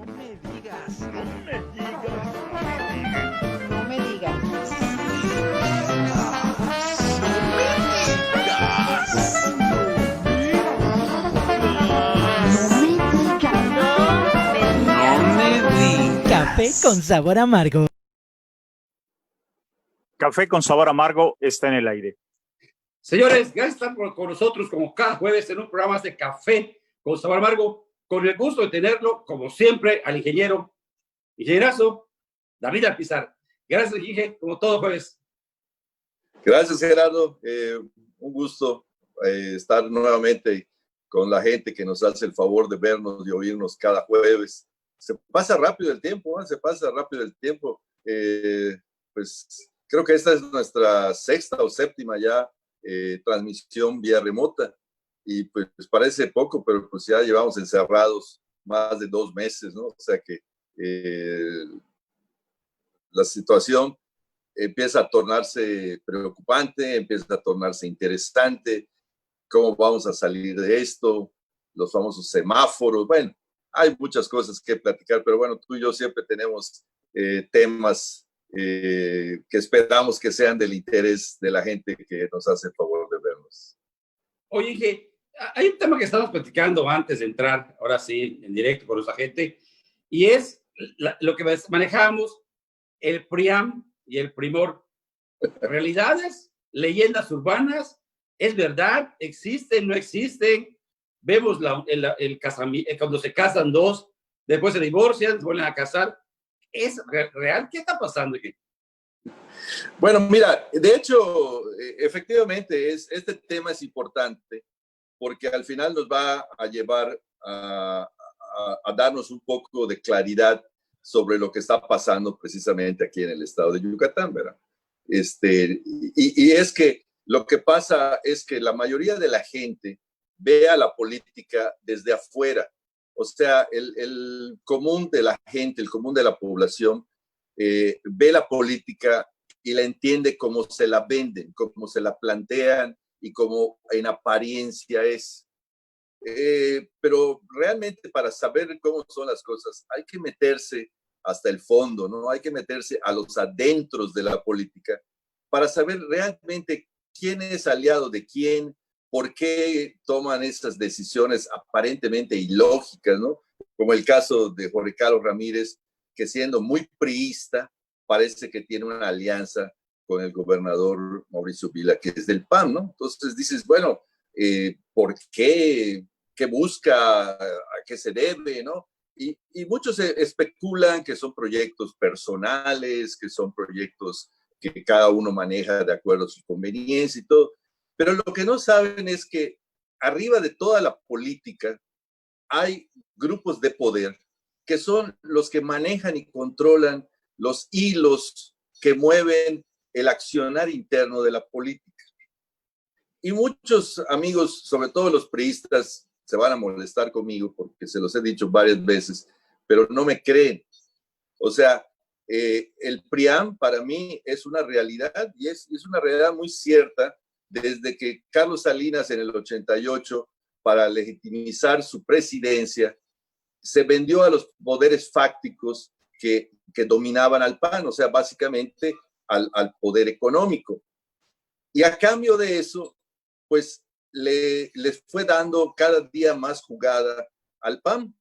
me digas. No me digas. No me digas. Café con sabor amargo. Café con sabor amargo está en el aire. Señores, gracias por estar con nosotros como cada jueves en un programa de Café con sabor amargo. Con el gusto de tenerlo, como siempre, al ingenierazo David Alpizar. Gracias, Inge, como todo jueves. Gracias, Gerardo. Un gusto estar nuevamente con la gente que nos hace el favor de vernos y oírnos cada jueves. Se pasa rápido el tiempo, ¿eh? Se pasa rápido el tiempo. Pues creo que esta es nuestra sexta o séptima ya transmisión vía remota. Y pues parece poco, pero pues ya llevamos encerrados más de 2 meses, ¿no? O sea que la situación empieza a tornarse preocupante, empieza a tornarse interesante. ¿Cómo vamos a salir de esto? Los famosos semáforos. Bueno, hay muchas cosas que platicar, pero bueno, tú y yo siempre tenemos temas que esperamos que sean del interés de la gente que nos hace el favor de vernos. Oye, Inge, hay un tema que estábamos platicando antes de entrar, ahora sí, en directo con nuestra gente, y es lo que manejábamos, el PRIAM y el Primor. Realidades, leyendas urbanas, ¿es verdad? ¿Existen? ¿No existen? Vemos cuando se casan dos, después se divorcian, se vuelven a casar. ¿Es real? ¿Qué está pasando aquí? Bueno, mira, de hecho, efectivamente, este tema es importante porque al final nos va a llevar a darnos un poco de claridad sobre lo que está pasando precisamente aquí en el estado de Yucatán, ¿verdad? Y es que lo que pasa es que la mayoría de la gente ve a la política desde afuera. O sea, el común de la gente, el común de la población, ve la política y la entiende como se la venden, como se la plantean y como en apariencia es. Pero realmente para saber cómo son las cosas hay que meterse hasta el fondo, ¿no? Hay que meterse a los adentros de la política para saber realmente quién es aliado de quién, por qué toman esas decisiones aparentemente ilógicas, ¿no? Como el caso de Jorge Carlos Ramírez, que siendo muy priista, parece que tiene una alianza con el gobernador Mauricio Vila, que es del PAN, ¿no? Entonces dices, bueno, ¿por qué? ¿Qué busca? ¿A qué se debe? ¿No? Y muchos especulan que son proyectos personales, que son proyectos que cada uno maneja de acuerdo a sus conveniencias y todo. Pero lo que no saben es que arriba de toda la política hay grupos de poder que son los que manejan y controlan los hilos que mueven el accionar interno de la política. Y muchos amigos, sobre todo los priistas, se van a molestar conmigo porque se los he dicho varias veces, pero no me creen. O sea, el PRIAM para mí es una realidad y es una realidad muy cierta desde que Carlos Salinas en el 88, para legitimizar su presidencia, se vendió a los poderes fácticos que dominaban al PAN, o sea, básicamente al poder económico. Y a cambio de eso, pues les fue dando cada día más jugada al PAN.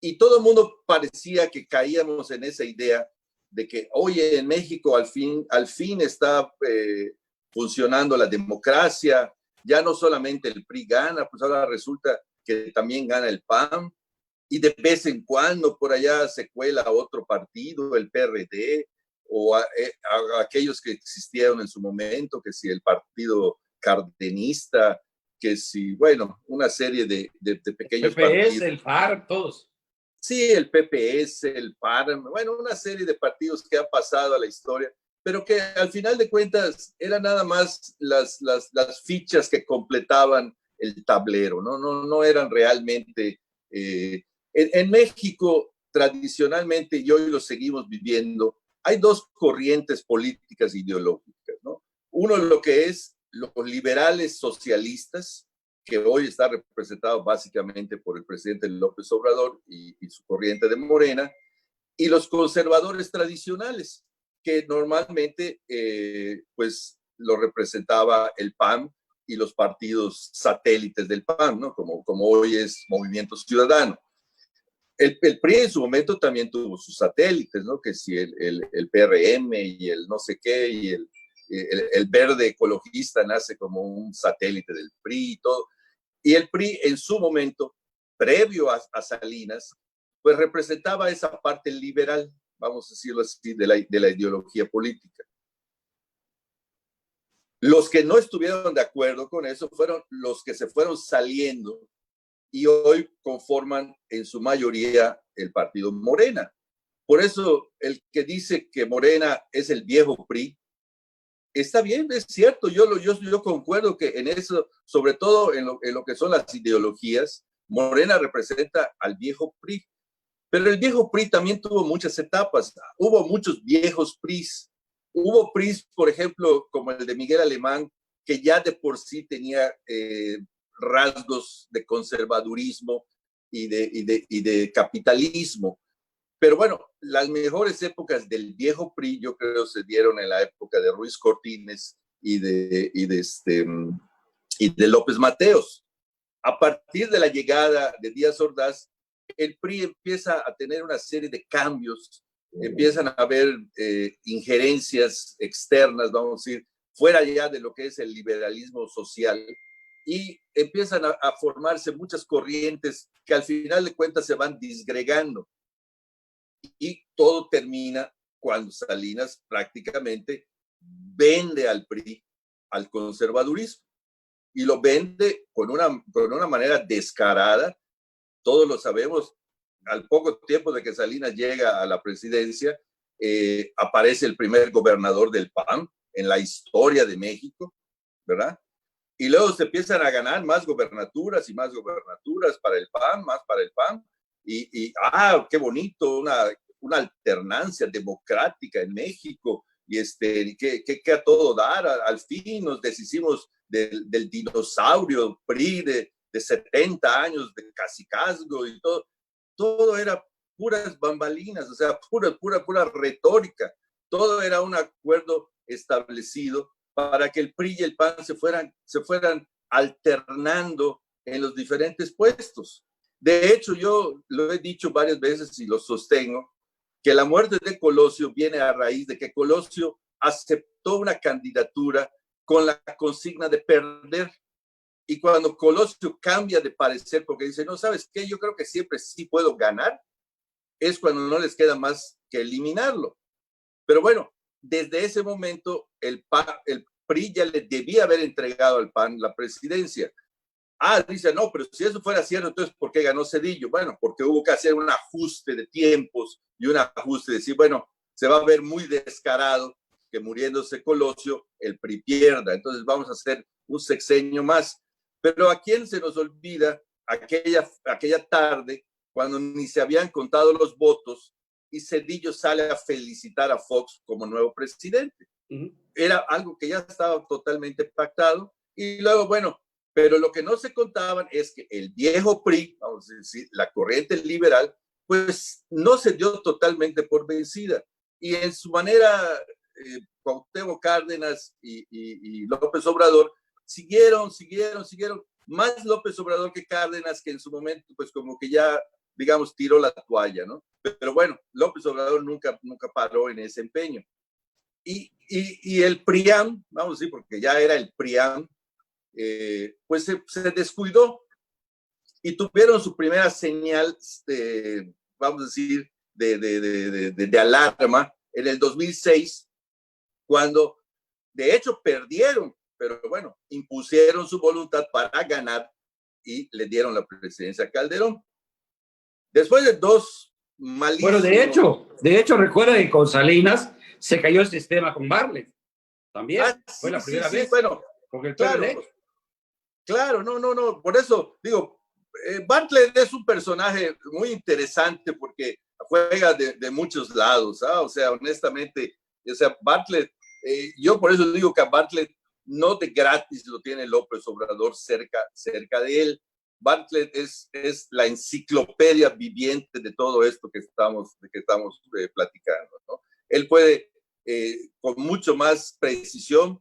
Y todo el mundo parecía que caíamos en esa idea de que, oye, en México al fin está funcionando la democracia, ya no solamente el PRI gana, pues ahora resulta que también gana el PAN, y de vez en cuando por allá se cuela otro partido, el PRD, o a aquellos que existieron en su momento, que si el partido cardenista, que si, bueno, una serie de pequeños partidos. El FARC, todos. Sí, el PPS, el PAN, bueno, una serie de partidos que han pasado a la historia, pero que al final de cuentas eran nada más las fichas que completaban el tablero, no eran realmente... En México, tradicionalmente, y hoy lo seguimos viviendo, hay dos corrientes políticas ideológicas, ¿no? Uno, lo que es los liberales socialistas, que hoy está representado básicamente por el presidente López Obrador y su corriente de Morena, y los conservadores tradicionales, que normalmente pues lo representaba el PAN y los partidos satélites del PAN, ¿no? Como hoy es Movimiento Ciudadano. El PRI en su momento también tuvo sus satélites, ¿no? Que si el PRM y el no sé qué, y el verde ecologista nace como un satélite del PRI y todo. Y el PRI en su momento, previo a Salinas, pues representaba esa parte liberal, vamos a decirlo así, de la ideología política. Los que no estuvieron de acuerdo con eso fueron los que se fueron saliendo y hoy conforman en su mayoría el partido Morena. Por eso el que dice que Morena es el viejo PRI, está bien, es cierto, yo concuerdo que en eso, sobre todo en lo que son las ideologías, Morena representa al viejo PRI. Pero el viejo PRI también tuvo muchas etapas. Hubo muchos viejos PRIs. Hubo PRIs, por ejemplo, como el de Miguel Alemán, que ya de por sí tenía rasgos de conservadurismo y de capitalismo. Pero bueno, las mejores épocas del viejo PRI, yo creo, se dieron en la época de Ruiz Cortines y de López Mateos. A partir de la llegada de Díaz Ordaz, el PRI empieza a tener una serie de cambios, empiezan a haber injerencias externas, vamos a decir, fuera ya de lo que es el liberalismo social, y empiezan a formarse muchas corrientes que al final de cuentas se van disgregando. Y todo termina cuando Salinas prácticamente vende al PRI al conservadurismo, y lo vende con una manera descarada. Todos lo sabemos, al poco tiempo de que Salinas llega a la presidencia, aparece el primer gobernador del PAN en la historia de México, ¿verdad? Y luego se empiezan a ganar más gobernaturas y más gobernaturas para el PAN, más para el PAN. Qué bonito, una alternancia democrática en México, y que a todo dar, al fin nos deshicimos del dinosaurio PRI de 70 años de cacicazgo y todo era puras bambalinas, o sea, pura retórica. Todo era un acuerdo establecido para que el PRI y el PAN se fueran alternando en los diferentes puestos. De hecho, yo lo he dicho varias veces y lo sostengo, que la muerte de Colosio viene a raíz de que Colosio aceptó una candidatura con la consigna de perder. Y cuando Colosio cambia de parecer porque dice, no, ¿sabes qué? Yo creo que siempre sí puedo ganar, es cuando no les queda más que eliminarlo. Pero bueno, desde ese momento el PRI ya le debía haber entregado al PAN la presidencia. Dice, no, pero si eso fuera cierto, entonces ¿por qué ganó Zedillo? Bueno, porque hubo que hacer un ajuste de tiempos y un ajuste de decir, bueno, se va a ver muy descarado que muriéndose Colosio, el PRI pierda. Entonces vamos a hacer un sexenio más. Pero ¿a quién se nos olvida aquella tarde cuando ni se habían contado los votos y Zedillo sale a felicitar a Fox como nuevo presidente? Era algo que ya estaba totalmente pactado. Y luego, bueno, pero lo que no se contaban es que el viejo PRI, vamos a decir, la corriente liberal, pues no se dio totalmente por vencida. Y en su manera, Cuauhtémoc Cárdenas y López Obrador siguieron, más López Obrador que Cárdenas, que en su momento, pues como que ya, digamos, tiró la toalla, ¿no? Pero bueno, López Obrador nunca paró en ese empeño. Y el PRIAM, vamos a decir, porque ya era el PRIAM, pues se descuidó y tuvieron su primera señal, vamos a decir, de alarma en el 2006, cuando de hecho perdieron, pero bueno, impusieron su voluntad para ganar y le dieron la presidencia a Calderón. Después de dos malísimos... Bueno, de hecho, recuerda que con Salinas se cayó el sistema con Bartlett. También fue la primera vez. Bueno, porque el claro, no. Por eso digo, Bartlett es un personaje muy interesante porque juega de muchos lados, ¿ah? O sea, honestamente, Bartlett, yo por eso digo que a Bartlett no de gratis lo tiene López Obrador cerca de él. Bartlett es la enciclopedia viviente de todo esto que estamos platicando, ¿no? Él puede, con mucho más precisión,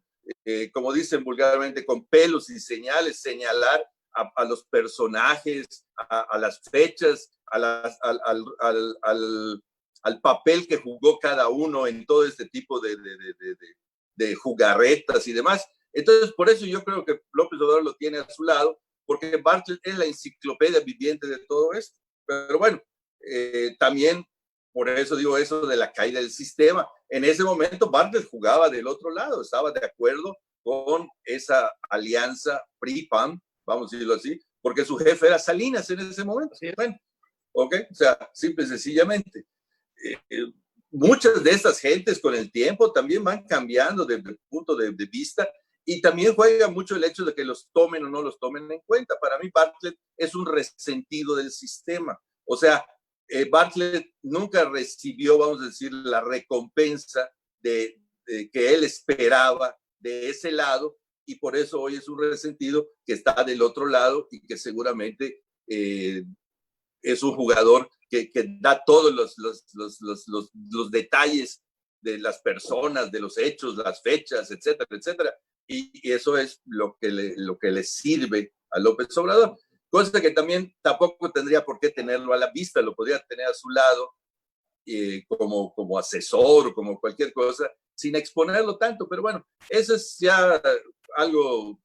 como dicen vulgarmente, con pelos y señales, señalar a los personajes, a las fechas, al papel que jugó cada uno en todo este tipo de jugarretas y demás. Entonces, por eso yo creo que López Obrador lo tiene a su lado, porque Bartlett es la enciclopedia viviente de todo esto. Pero bueno, también por eso digo eso de la caída del sistema. En ese momento Bartlett jugaba del otro lado, estaba de acuerdo con esa alianza PRI-PAN, vamos a decirlo así, porque su jefe era Salinas en ese momento. Sí. Bueno, ¿ok? O sea, simple y sencillamente. Muchas de estas gentes con el tiempo también van cambiando de punto de vista, y también juega mucho el hecho de que los tomen o no los tomen en cuenta. Para mí Bartlett es un resentido del sistema. O sea, Bartlett nunca recibió, vamos a decir, la recompensa de que él esperaba de ese lado, y por eso hoy es un resentido que está del otro lado y que seguramente es un jugador que da todos los detalles de las personas, de los hechos, las fechas, etcétera, etcétera. Y eso es lo que le sirve a López Obrador. Cosa que también tampoco tendría por qué tenerlo a la vista, lo podría tener a su lado como asesor o como cualquier cosa, sin exponerlo tanto. Pero bueno, eso es ya algo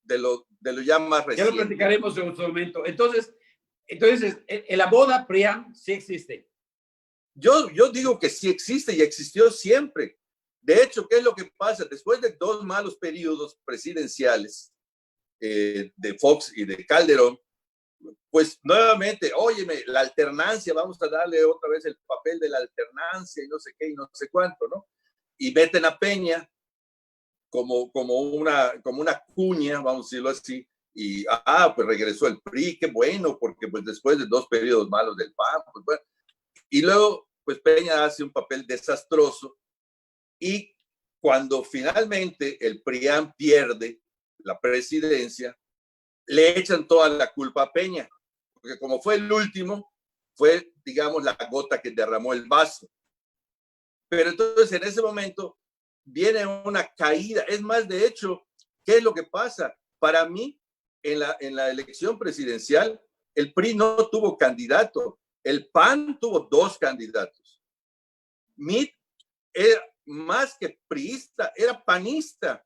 de lo ya más reciente. Ya lo platicaremos en otro momento. Entonces, en la boda PRIAM sí existe. Yo digo que sí existe y existió siempre. De hecho, ¿qué es lo que pasa? Después de 2 malos periodos presidenciales de Fox y de Calderón, pues nuevamente, óyeme, la alternancia, vamos a darle otra vez el papel de la alternancia y no sé qué y no sé cuánto, ¿no? Y meten a Peña como una cuña, vamos a decirlo así, y pues regresó el PRI, qué bueno, porque pues después de 2 periodos malos del PAN, pues bueno, y luego pues Peña hace un papel desastroso, y cuando finalmente el PRIAM pierde la presidencia, le echan toda la culpa a Peña, porque como fue el último, fue, digamos, la gota que derramó el vaso. Pero entonces en ese momento viene una caída. Es más, de hecho, ¿qué es lo que pasa? Para mí, en la elección presidencial, el PRI no tuvo candidato. El PAN tuvo 2 candidatos. Mitt era más que priista, era panista.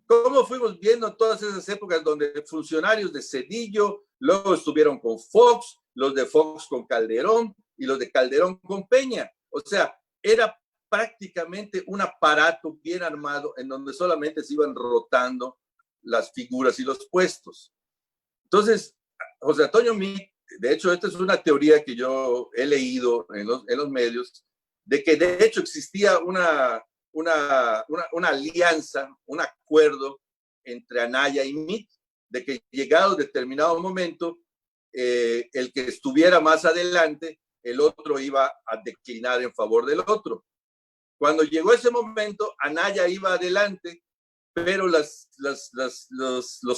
¿Cómo fuimos viendo todas esas épocas donde funcionarios de Zedillo luego estuvieron con Fox, los de Fox con Calderón y los de Calderón con Peña? O sea, era prácticamente un aparato bien armado en donde solamente se iban rotando las figuras y los puestos. Entonces, José Antonio Meade, de hecho, esta es una teoría que yo he leído en los medios, de que de hecho existía una alianza, un acuerdo entre Anaya y Meade, de que llegado determinado momento, el que estuviera más adelante, el otro iba a declinar en favor del otro. Cuando llegó ese momento, Anaya iba adelante, pero los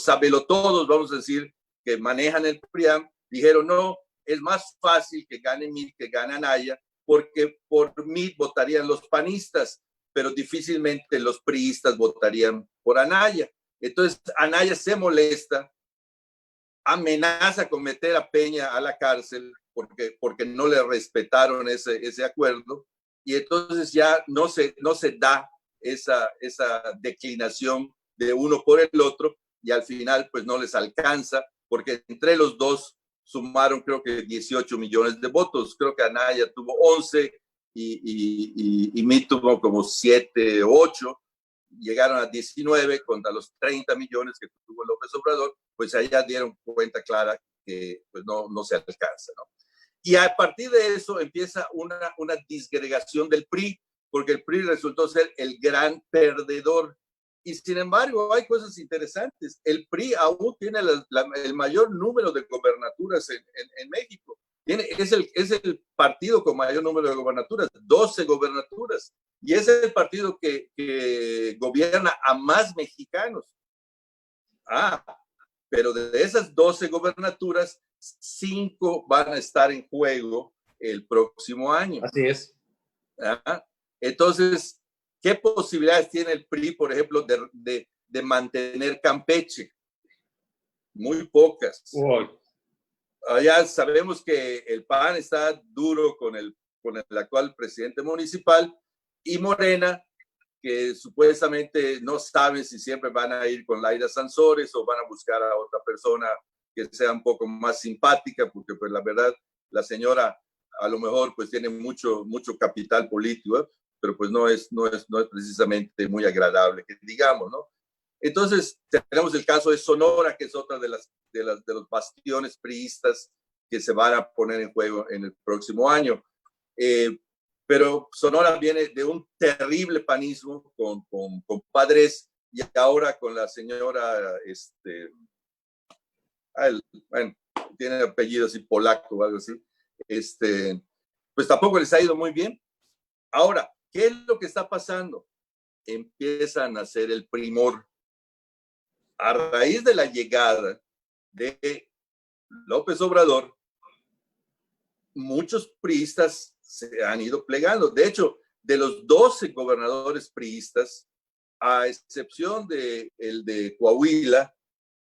sabelotodos, vamos a decir, que manejan el PRIAM, dijeron, no, es más fácil que gane Meade que gane Anaya, porque por Meade votarían los panistas, pero difícilmente los priistas votarían por Anaya. Entonces Anaya se molesta, amenaza con meter a Peña a la cárcel porque no le respetaron ese acuerdo, y entonces ya no se da esa declinación de uno por el otro, y al final pues no les alcanza, porque entre los dos sumaron creo que 18 millones de votos. Creo que Anaya tuvo 11 y Meade tuvo como 7 o 8. Llegaron a 19 contra los 30 millones que tuvo López Obrador, pues allá dieron cuenta clara que pues no se alcanza, ¿no? Y a partir de eso empieza una disgregación del PRI, porque el PRI resultó ser el gran perdedor. Y sin embargo, hay cosas interesantes. El PRI aún tiene el mayor número de gobernaturas en México. Es el partido con mayor número de gobernaturas, 12 gobernaturas, y es el partido que gobierna a más mexicanos. Pero de esas 12 gobernaturas, 5 van a estar en juego el próximo año. Así es. Entonces, ¿qué posibilidades tiene el PRI, por ejemplo, de mantener Campeche? Muy pocas. Uy. Ya sabemos que el PAN está duro con el actual presidente municipal, y Morena, que supuestamente no saben si siempre van a ir con Laida Sansores o van a buscar a otra persona que sea un poco más simpática, porque pues la verdad, la señora a lo mejor pues tiene mucho capital político, pero pues no es precisamente muy agradable, que digamos, ¿no? Entonces, tenemos el caso de Sonora, que es otra de los bastiones priistas que se van a poner en juego en el próximo año. Pero Sonora viene de un terrible panismo con Padres, y ahora con la señora, bueno, tiene apellido así polaco o algo así, pues tampoco les ha ido muy bien. Ahora, ¿qué es lo que está pasando? Empiezan a hacer el primor. A raíz de la llegada de López Obrador, muchos priistas se han ido plegando. De hecho, de los 12 gobernadores priistas, a excepción de el de Coahuila,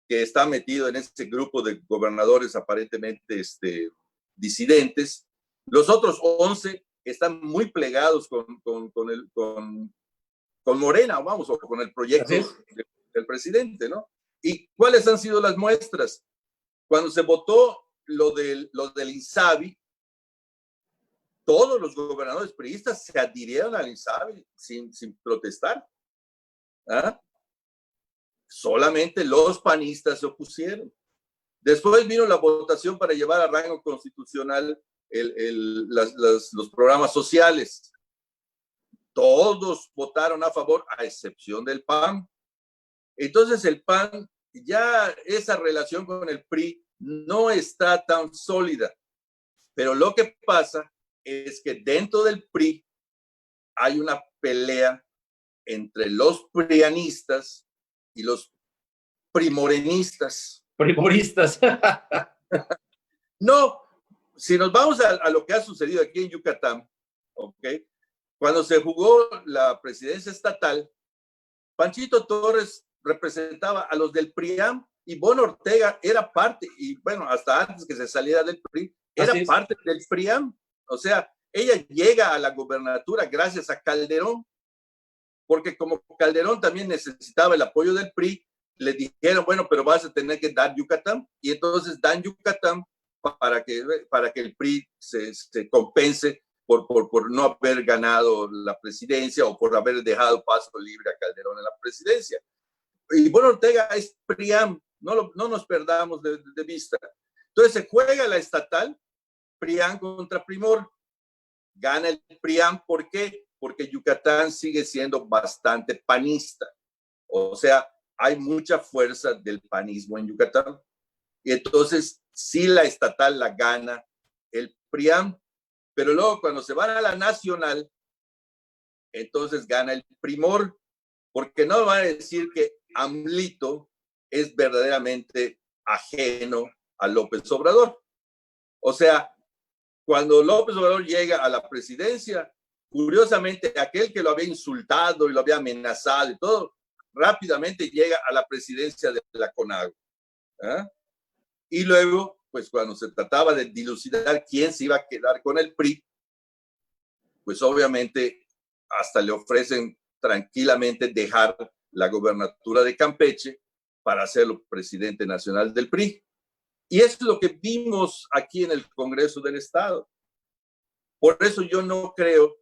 que está metido en ese grupo de gobernadores aparentemente disidentes, los otros 11 están muy plegados con Morena, vamos, o con el proyecto del presidente, ¿no? ¿Y cuáles han sido las muestras? Cuando se votó lo del INSABI, todos los gobernadores priistas se adhirieron al INSABI sin protestar. Solamente los panistas se opusieron. Después vino la votación para llevar a rango constitucional los programas sociales. Todos votaron a favor, a excepción del PAN. Entonces el PAN, ya esa relación con el PRI no está tan sólida. Pero lo que pasa es que dentro del PRI hay una pelea entre los prianistas y los primorenistas. Primoristas. No, si nos vamos a lo que ha sucedido aquí en Yucatán, ¿ok? Cuando se jugó la presidencia estatal, Panchito Torres representaba a los del PRIAM y Bono Ortega era parte, y bueno, hasta antes que se saliera del PRI, era parte del PRIAM. O sea, ella llega a la gobernatura gracias a Calderón, porque como Calderón también necesitaba el apoyo del PRI, le dijeron, bueno, pero vas a tener que dar Yucatán, y entonces dan Yucatán para que el PRI se compense por no haber ganado la presidencia o por haber dejado paso libre a Calderón en la presidencia. Y Bono Ortega es PRIAM, no nos perdamos de vista. Entonces se juega la estatal, PRIAM contra Primor. Gana el PRIAM, ¿por qué? Porque Yucatán sigue siendo bastante panista. O sea, hay mucha fuerza del panismo en Yucatán. Y entonces, sí, la estatal la gana el PRIAM, pero luego cuando se van a la nacional, entonces gana el Primor, porque no van a decir que AMLito es verdaderamente ajeno a López Obrador. O sea, cuando López Obrador llega a la presidencia, curiosamente, aquel que lo había insultado y lo había amenazado y todo, rápidamente llega a la presidencia de la CONAGUA. Y luego, pues cuando se trataba de dilucidar quién se iba a quedar con el PRI, pues obviamente hasta le ofrecen tranquilamente dejar la gobernatura de Campeche para hacerlo presidente nacional del PRI. Y eso es lo que vimos aquí en el Congreso del Estado. Por eso yo no creo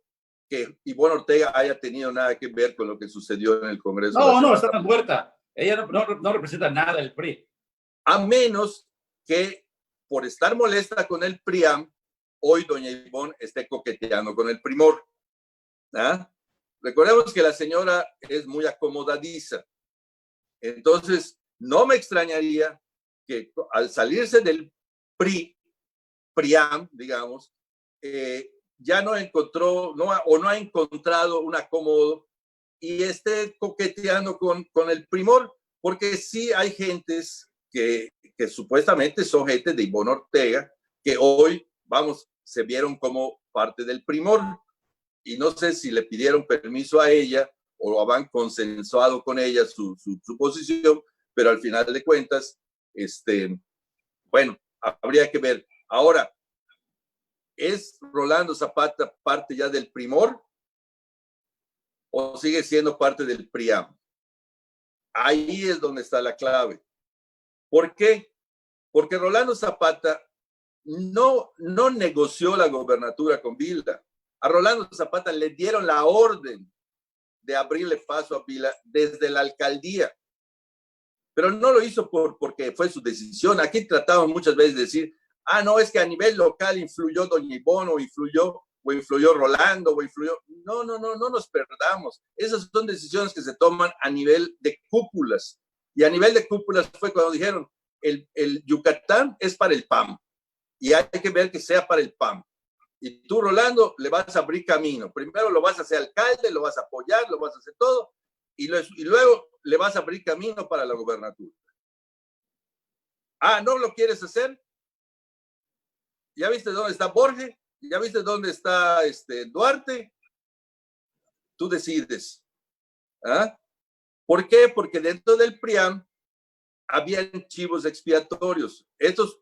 que Ivonne Ortega haya tenido nada que ver con lo que sucedió en el Congreso. No, está muerta. Ella no representa nada del PRI. A menos que por estar molesta con el PRIAM, hoy doña Ivonne esté coqueteando con el Primor. Recordemos que la señora es muy acomodadiza. Entonces, no me extrañaría que al salirse del PRI, PRIAM, digamos, ya no encontró no ha encontrado un acomodo y esté coqueteando con el primor, porque sí hay gentes que supuestamente son gente de Ivonne Ortega, que hoy, vamos, se vieron como parte del primor, y no sé si le pidieron permiso a ella o lo habían consensuado con ella su posición, pero al final de cuentas, bueno, habría que ver. Ahora, ¿es Rolando Zapata parte ya del primor o sigue siendo parte del PRIAM? Ahí es donde está la clave. ¿Por qué? Porque Rolando Zapata no negoció la gobernatura con Vila. A Rolando Zapata le dieron la orden de abrirle paso a Vila desde la alcaldía, pero no lo hizo porque fue su decisión. Aquí tratamos muchas veces de decir, no, es que a nivel local influyó doña Ivonne, o influyó Rolando, o influyó... No nos perdamos. Esas son decisiones que se toman a nivel de cúpulas. Y a nivel de cúpulas fue cuando dijeron, el Yucatán es para el PAM, y hay que ver que sea para el PAM. Y tú, Rolando, le vas a abrir camino. Primero lo vas a hacer alcalde, lo vas a apoyar, lo vas a hacer todo, y luego le vas a abrir camino para la gobernatura. ¿No lo quieres hacer? ¿Ya viste dónde está Borges? ¿Ya viste dónde está Duarte? Tú decides. ¿Por qué? Porque dentro del PRIAM habían chivos expiatorios. Estos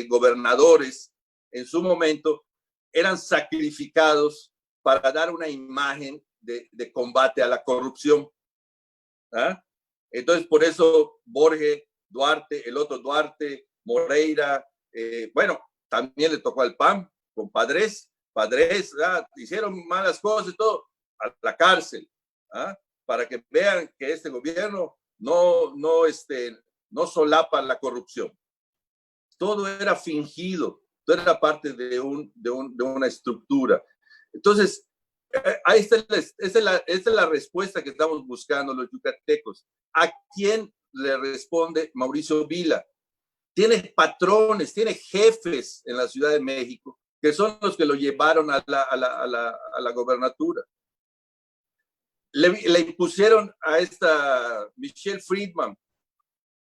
gobernadores en su momento eran sacrificados para dar una imagen de combate a la corrupción. Entonces, por eso Borges, Duarte, el otro Duarte, Moreira, bueno, también le tocó al PAN con Padres, hicieron malas cosas y todo, a la cárcel, para que vean que este gobierno no solapa la corrupción. Todo era fingido, todo era parte de una estructura. Entonces, ahí esta es la respuesta que estamos buscando los yucatecos. ¿A quién le responde Mauricio Vila? Tiene patrones, tiene jefes en la Ciudad de México que son los que lo llevaron a la gobernatura. Le impusieron a esta Michelle Friedman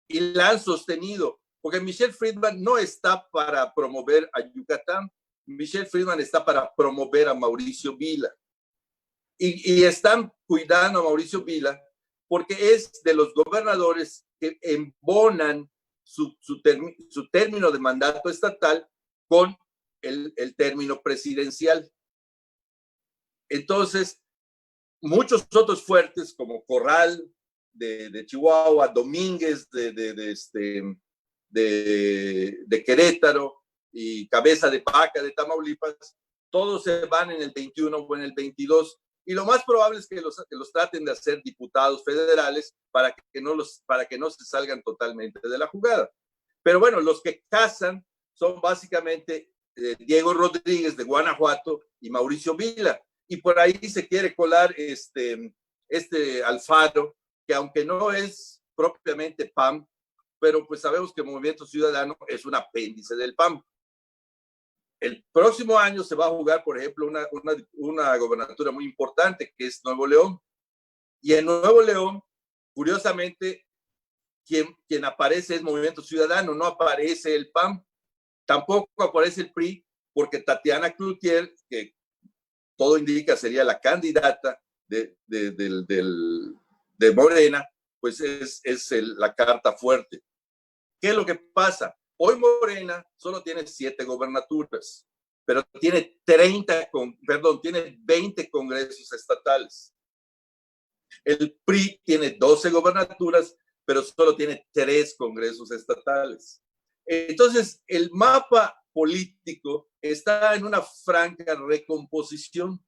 y la han sostenido, porque Michelle Friedman no está para promover a Yucatán, Michelle Friedman está para promover a Mauricio Vila. Y están cuidando a Mauricio Vila porque es de los gobernadores que embonan su término de mandato estatal con el término presidencial. Entonces, muchos otros fuertes como Corral de Chihuahua, Domínguez de Querétaro y Cabeza de Vaca de Tamaulipas, todos se van en el 21 o en el 22, y lo más probable es que los traten de hacer diputados federales para que no se salgan totalmente de la jugada. Pero bueno, los que casan son básicamente Diego Rodríguez de Guanajuato y Mauricio Vila, y por ahí se quiere colar Alfaro, que aunque no es propiamente PAM, pero pues sabemos que el Movimiento Ciudadano es un apéndice del PAM. El próximo año se va a jugar, por ejemplo, una gobernatura muy importante, que es Nuevo León. Y en Nuevo León, curiosamente, quien aparece es Movimiento Ciudadano, no aparece el PAM, tampoco aparece el PRI, porque Tatiana Cloutier, que todo indica sería la candidata de Morena, pues es la carta fuerte. ¿Qué es lo que pasa? Hoy Morena solo tiene 7 gobernaturas, pero tiene 20 congresos estatales. El PRI tiene 12 gobernaturas, pero solo tiene 3 congresos estatales. Entonces, el mapa político está en una franca recomposición.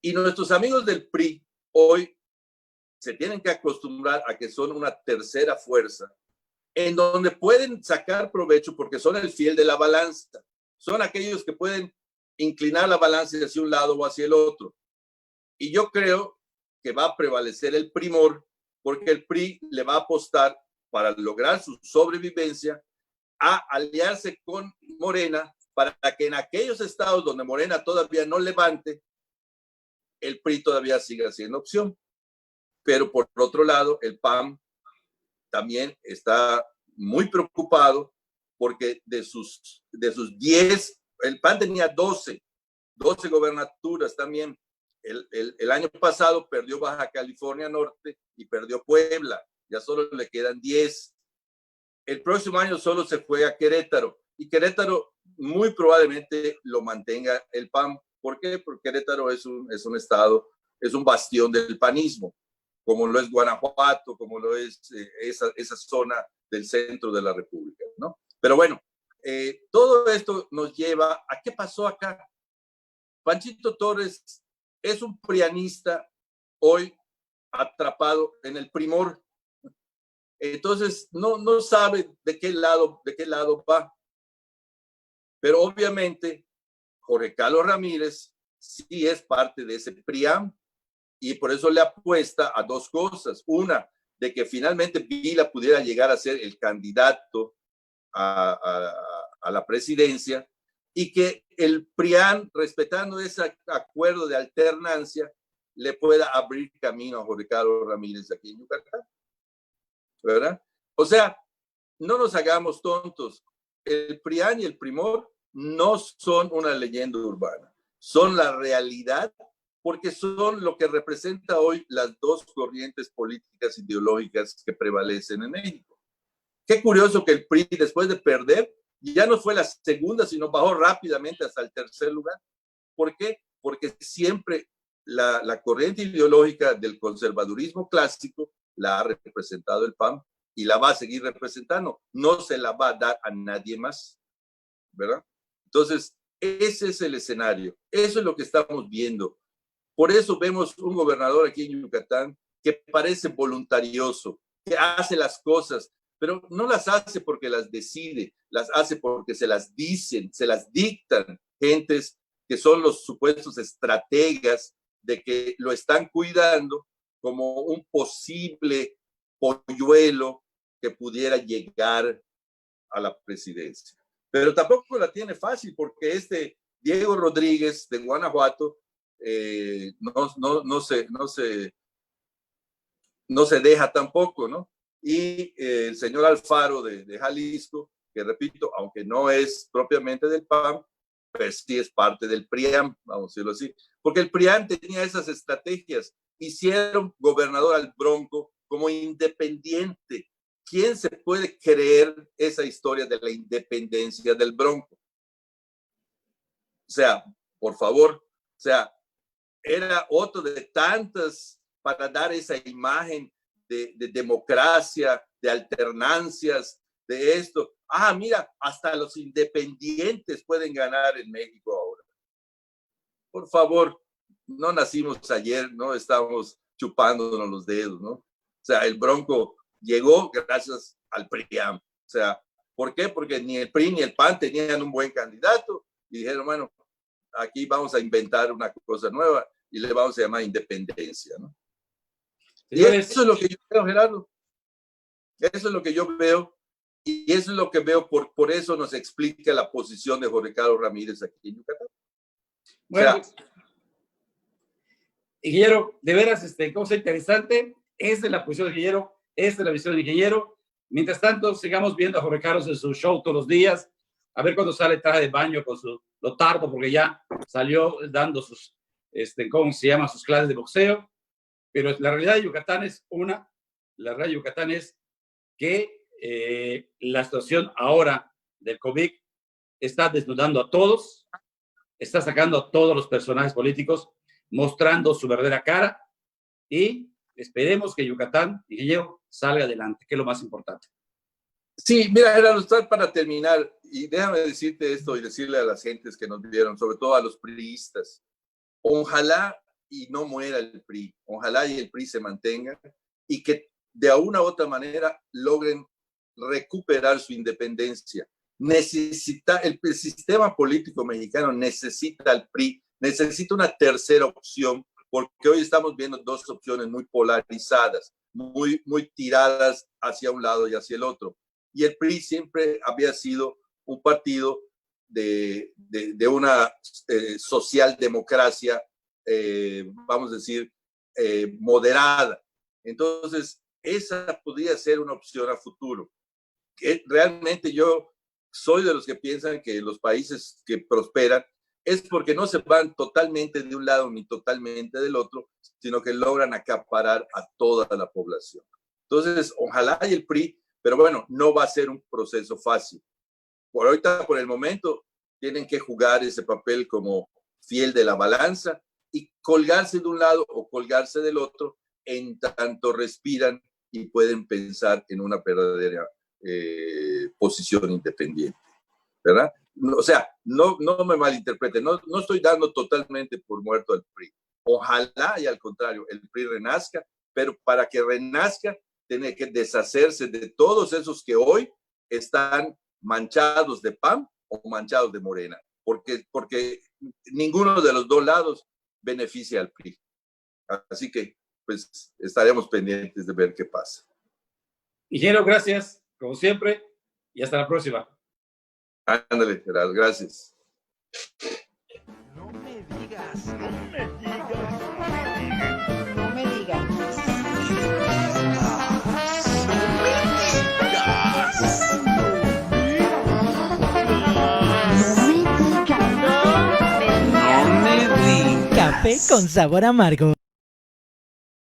Y nuestros amigos del PRI hoy se tienen que acostumbrar a que son una tercera fuerza en donde pueden sacar provecho porque son el fiel de la balanza. Son aquellos que pueden inclinar la balanza hacia un lado o hacia el otro. Y yo creo que va a prevalecer el primor porque el PRI le va a apostar para lograr su sobrevivencia a aliarse con Morena para que en aquellos estados donde Morena todavía no levante, el PRI todavía siga siendo opción. Pero por otro lado, el PAN también está muy preocupado porque de sus 10, el PAN tenía 12 gobernaturas también. El año pasado perdió Baja California Norte y perdió Puebla. Ya solo le quedan 10. El próximo año solo se fue a Querétaro. Y Querétaro muy probablemente lo mantenga el PAN. ¿Por qué? Porque Querétaro es un estado, es un bastión del panismo, como lo es Guanajuato, como lo es esa zona del centro de la República, ¿no? Pero bueno, todo esto nos lleva a qué pasó acá. Panchito Torres es un prianista hoy atrapado en el primor. Entonces no sabe de qué lado va. Pero obviamente Jorge Carlos Ramírez sí es parte de ese PRIAM y por eso le apuesta a dos cosas. Una, de que finalmente Vila pudiera llegar a ser el candidato a la presidencia y que el PRIAM, respetando ese acuerdo de alternancia, le pueda abrir camino a Jorge Carlos Ramírez aquí en Yucatán, ¿verdad? O sea, no nos hagamos tontos. El PRIAM y el Primor no son una leyenda urbana, son la realidad porque son lo que representa hoy las dos corrientes políticas ideológicas que prevalecen en México. Qué curioso que el PRI, después de perder, ya no fue la segunda, sino bajó rápidamente hasta el tercer lugar. ¿Por qué? Porque siempre la corriente ideológica del conservadurismo clásico la ha representado el PAN y la va a seguir representando. No se la va a dar a nadie más, ¿verdad? Entonces, ese es el escenario. Eso es lo que estamos viendo. Por eso vemos un gobernador aquí en Yucatán que parece voluntarioso, que hace las cosas, pero no las hace porque las decide, las hace porque se las dicen, se las dictan gentes que son los supuestos estrategas de que lo están cuidando como un posible polluelo que pudiera llegar a la presidencia. Pero tampoco la tiene fácil porque este Diego Rodríguez de Guanajuato no se deja tampoco, ¿no? Y el señor Alfaro de Jalisco, que repito, aunque no es propiamente del PAN, pues sí es parte del PRIAM, vamos a decirlo así, porque el PRIAM tenía esas estrategias, hicieron gobernador al Bronco como independiente. ¿Quién se puede creer esa historia de la independencia del Bronco? O sea, por favor, o sea, era otro de tantas para dar esa imagen de democracia, de alternancias, de esto. Ah, mira, hasta los independientes pueden ganar en México ahora. Por favor, no nacimos ayer, no estamos chupándonos los dedos, ¿no? O sea, el Bronco llegó gracias al PRIAM. O sea, ¿por qué? Porque ni el PRI ni el PAN tenían un buen candidato y dijeron, bueno, aquí vamos a inventar una cosa nueva y le vamos a llamar independencia, ¿no? Y eso es lo que yo veo, Gerardo. Eso es lo que yo veo y eso es lo que veo, por eso nos explica la posición de Jorge Carlos Ramírez aquí en Yucatán. Bueno, O sea, Ingeniero, de veras, cosa interesante. Esta es la posición de Ingeniero, esta es la visión de Ingeniero. Mientras tanto, sigamos viendo a Jorge Carlos en su show todos los días, a ver cuándo sale traje de baño con su lotardo, porque ya salió dando sus, ¿cómo se llama? Sus clases de boxeo. Pero la realidad de Yucatán es la realidad de Yucatán es que la situación ahora del COVID está desnudando a todos, está sacando a todos los personajes políticos, mostrando su verdadera cara y esperemos que Yucatán, ingeniero, salga adelante, que es lo más importante. sí, mira, Gerardo, para terminar, y déjame decirte esto y decirle a las gentes que nos vieron, sobre todo a los priistas, ojalá y no muera el PRI, ojalá y el PRI se mantenga y que de una u otra manera logren recuperar su independencia. El sistema político mexicano necesita al PRI, necesita una tercera opción, porque hoy estamos viendo dos opciones muy polarizadas, muy tiradas hacia un lado y hacia el otro. y el PRI siempre había sido un partido de una socialdemocracia, vamos a decir, moderada. Entonces, esa podría ser una opción a futuro. Realmente yo soy de los que piensan que los países que prosperan es porque no se van totalmente de un lado ni totalmente del otro, sino que logran acaparar a toda la población. Entonces, ojalá y el PRI, pero bueno, no va a ser un proceso fácil. Por ahorita, por el momento, tienen que jugar ese papel como fiel de la balanza y colgarse de un lado o colgarse del otro en tanto respiran y pueden pensar en una verdadera posición independiente, ¿verdad? O sea, no me malinterpreten, no estoy dando totalmente por muerto al PRI. Ojalá y al contrario, el PRI renazca, pero para que renazca tiene que deshacerse de todos esos que hoy están manchados de PAN o manchados de Morena, porque ninguno de los dos lados beneficia al PRI. Así que, pues, estaremos pendientes de ver qué pasa. Ingeniero, gracias, como siempre, y hasta la próxima. Ándale, Gerardo, gracias. No me digas. No me digas. No me digas. Café con sabor amargo.